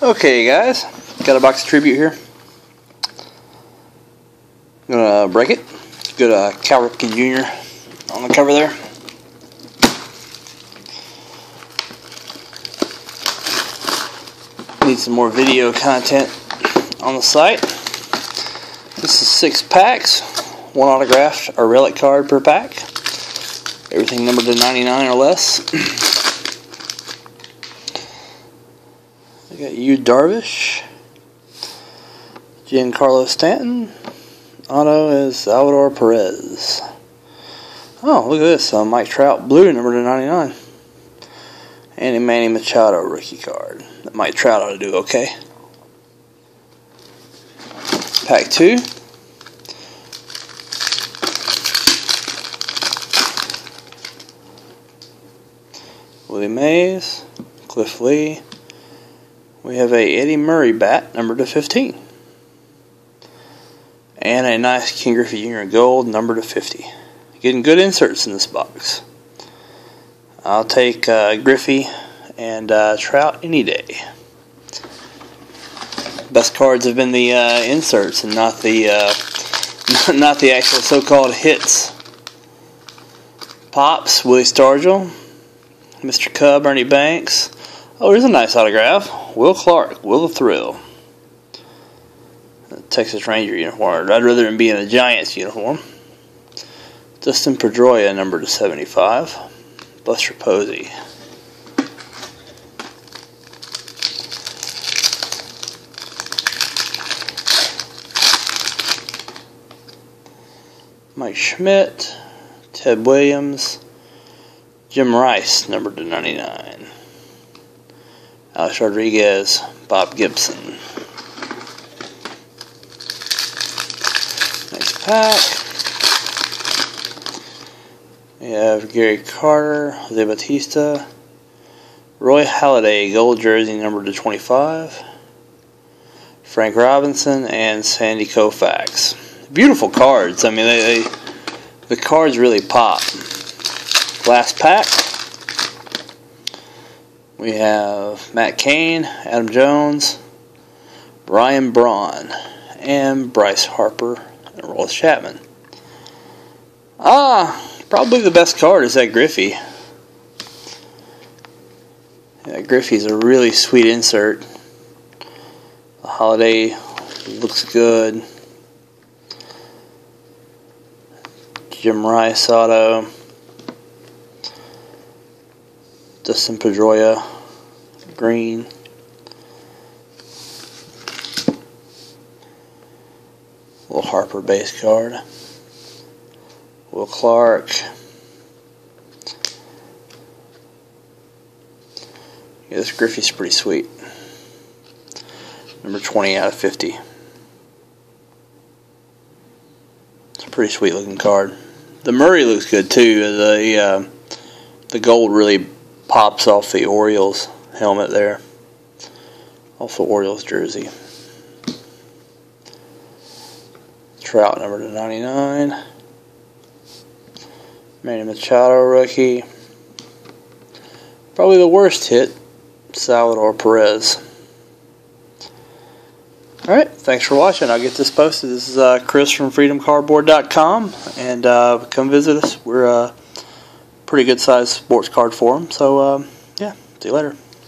Okay guys, got a box of Tribute here. I'm gonna break it. Good Cal Ripken Jr. on the cover there. Need some more video content on the site. This is 6 packs, 1 autographed or relic card per pack. Everything numbered to 99 or less. We got Yu Darvish, Giancarlo Stanton, auto is Salvador Perez. Oh, look at this, Mike Trout blue, number to 99. And a Manny Machado rookie card. That Mike Trout ought to do okay. Pack 2. Willie Mays, Cliff Lee. We have a Eddie Murray bat, number to 15. And a nice Ken Griffey Jr. gold, number to 50. Getting good inserts in this box. I'll take Griffey and Trout any day. Best cards have been the inserts and not the not the actual so-called hits. Pops, Willie Stargell, Mr. Cub, Ernie Banks. Oh, here's a nice autograph. Will Clark, Will the Thrill. Texas Ranger uniform. I'd rather than be in a Giants uniform. Dustin Pedroia, number to 75. Buster Posey. Mike Schmidt, Ted Williams, Jim Rice, number to 99. Alex Rodriguez, Bob Gibson. Next pack. We have Gary Carter, Jose Bautista, Roy Halladay, gold jersey, number to 25. Frank Robinson and Sandy Koufax. Beautiful cards. I mean, the cards really pop. Last pack. We have Matt Cain, Adam Jones, Ryan Braun, and Bryce Harper and Aroldis Chapman. Probably the best card is that Griffey. Yeah, Griffey's a really sweet insert. The Holiday looks good. Jim Rice auto. Dustin Pedroia green. Will Harper base card. Will Clark. Yeah, this Griffey's pretty sweet. Number 20 out of 50. It's a pretty sweet looking card. The Murray looks good too. The gold really pops off the Orioles helmet there. Off the Orioles jersey. Trout, number to 99. Manny Machado rookie. Probably the worst hit, Salvador Perez. Alright, thanks for watching. I'll get this posted. This is Chris from FreedomCardboard.com, and come visit us. We're a pretty good sized sports card forum, so yeah, see you later.